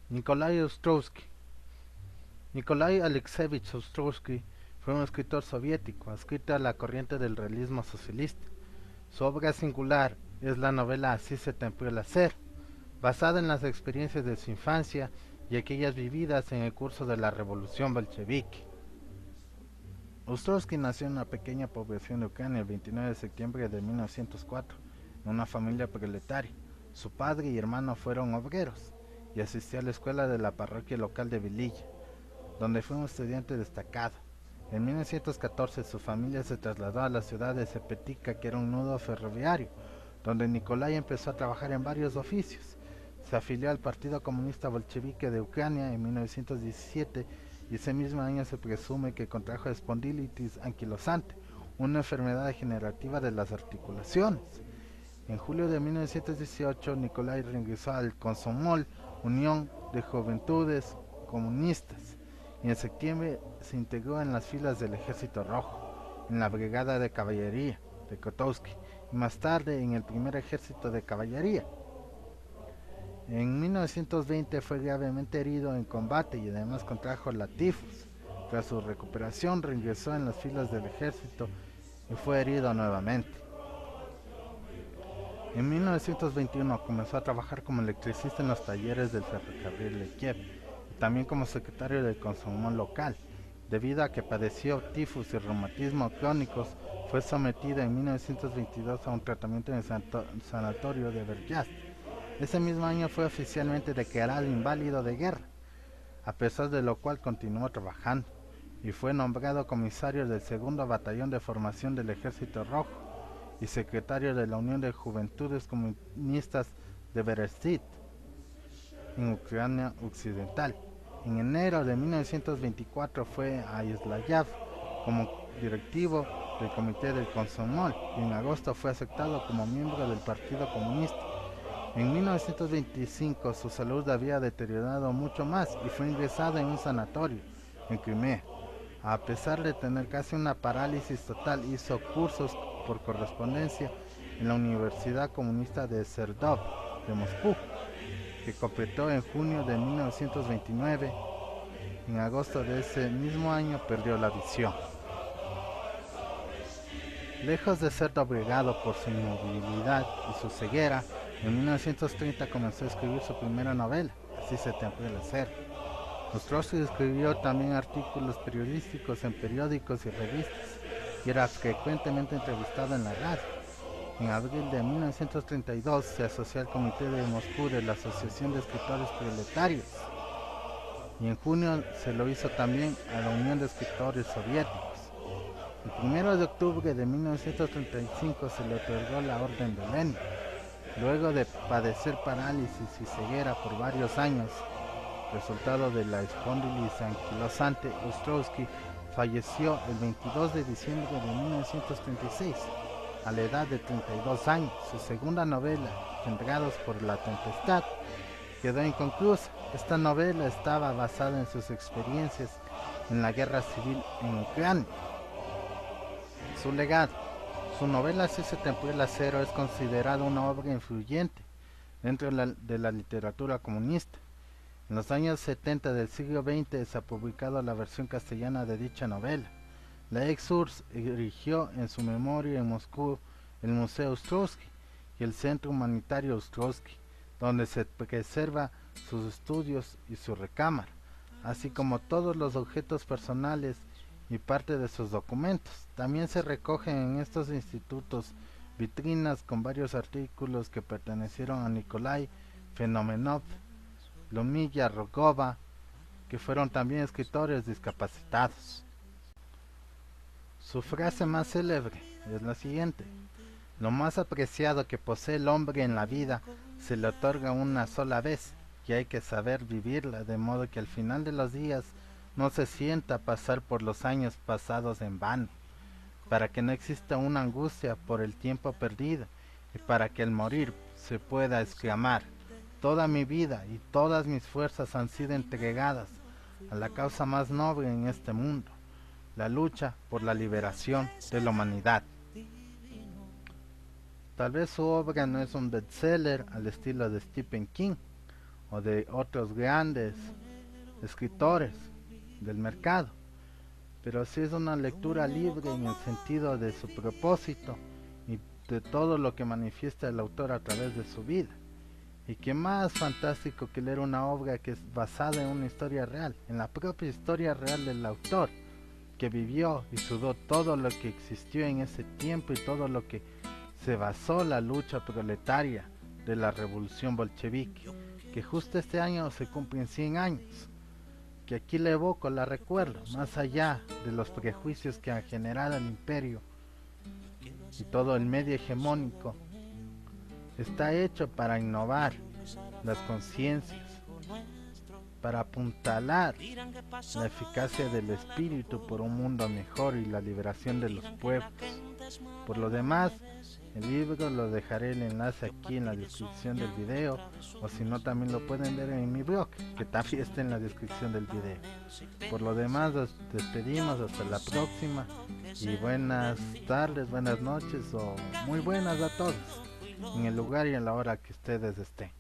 Nikolai Ostrovsky. Nikolai Alexeyevich Ostrovsky fue un escritor soviético adscrito a la corriente del realismo socialista. Su obra singular es la novela Así se templó el hacer, basada en las experiencias de su infancia y aquellas vividas en el curso de la revolución bolchevique. Ostrovsky nació en una pequeña población de Ucrania el 29 de septiembre de 1904, en una familia proletaria. Su padre y hermano fueron obreros y asistió a la escuela de la parroquia local de Vililla, donde fue un estudiante destacado. En 1914 su familia se trasladó a la ciudad de Sepetica, que era un nudo ferroviario, donde Nikolai empezó a trabajar en varios oficios. Se afilió al Partido Comunista Bolchevique de Ucrania en 1917 y ese mismo año se presume que contrajo espondilitis anquilosante, una enfermedad degenerativa de las articulaciones. En julio de 1918, Nikolai regresó al Komsomol, Unión de Juventudes Comunistas, y en septiembre se integró en las filas del Ejército Rojo, en la Brigada de Caballería de Kotovsky, y más tarde en el Primer Ejército de Caballería. En 1920 fue gravemente herido en combate y además contrajo la tifus. Tras su recuperación regresó en las filas del ejército y fue herido nuevamente. En 1921 comenzó a trabajar como electricista en los talleres del ferrocarril de Kiev y también como secretario del Komsomol local. Debido a que padeció tifus y reumatismo crónicos, fue sometido en 1922 a un tratamiento en el sanatorio de Beryast. Ese mismo año fue oficialmente declarado inválido de guerra, a pesar de lo cual continuó trabajando, y fue nombrado comisario del segundo batallón de formación del Ejército Rojo y secretario de la Unión de Juventudes Comunistas de Berezit, en Ucrania Occidental. En enero de 1924 fue a Islayav como directivo del comité del Komsomol y en agosto fue aceptado como miembro del Partido Comunista. En 1925 su salud había deteriorado mucho más y fue ingresado en un sanatorio en Crimea. A pesar de tener casi una parálisis total, hizo cursos por correspondencia en la Universidad Comunista de Serdov de Moscú, que completó en junio de 1929. En agosto de ese mismo año perdió la visión. Lejos de ser doblegado por su inmovilidad y su ceguera, en 1930 comenzó a escribir su primera novela, Así se templó el hacer. Ostrovsky escribió también artículos periodísticos en periódicos y revistas y era frecuentemente entrevistado en la radio. En abril de 1932 se asoció al Comité de Moscú de la Asociación de Escritores Proletarios y en junio se lo hizo también a la Unión de Escritores Soviéticos. El 1 de octubre de 1935 se le otorgó la Orden de Lenin. Luego de padecer parálisis y ceguera por varios años, resultado de la espondilitis anquilosante, Ostrovsky falleció el 22 de diciembre de 1936, a la edad de 32 años. Su segunda novela, Enredados por la Tempestad, quedó inconclusa. Esta novela estaba basada en sus experiencias en la guerra civil en Ucrania. Su legado. Su novela Así se templó el acero es considerada una obra influyente dentro de la literatura comunista. En los años 70 del siglo XX se ha publicado la versión castellana de dicha novela. La ex-URSS erigió en su memoria en Moscú el Museo Ostrovsky y el Centro Humanitario Ostrovsky, donde se preserva sus estudios y su recámara, así como todos los objetos personales y parte de sus documentos. También se recogen en estos institutos vitrinas con varios artículos que pertenecieron a Nikolai Fenomenov, Lomilla Rogova, que fueron también escritores discapacitados. Su frase más célebre es la siguiente: lo más apreciado que posee el hombre en la vida se le otorga una sola vez y hay que saber vivirla de modo que al final de los días no se sienta pasar por los años pasados en vano, para que no exista una angustia por el tiempo perdido y para que al morir se pueda exclamar: toda mi vida y todas mis fuerzas han sido entregadas a la causa más noble en este mundo, la lucha por la liberación de la humanidad. Tal vez su obra no es un bestseller al estilo de Stephen King o de otros grandes escritores del mercado, pero sí es una lectura libre en el sentido de su propósito y de todo lo que manifiesta el autor a través de su vida. Y qué más fantástico que leer una obra que es basada en una historia real, en la propia historia real del autor, que vivió y sudó todo lo que existió en ese tiempo y todo lo que se basó la lucha proletaria de la revolución bolchevique, que justo este año se cumplen 100 años, que aquí la evoco, la recuerdo, más allá de los prejuicios que han generado el imperio y todo el medio hegemónico. Está hecho para innovar las conciencias, para apuntalar la eficacia del espíritu por un mundo mejor y la liberación de los pueblos. Por lo demás, el libro lo dejaré el enlace aquí en la descripción del video, o si no también lo pueden ver en mi blog, que también está en la descripción del video. Por lo demás, nos despedimos hasta la próxima y buenas tardes, buenas noches o muy buenas a todos, en el lugar y en la hora que ustedes estén.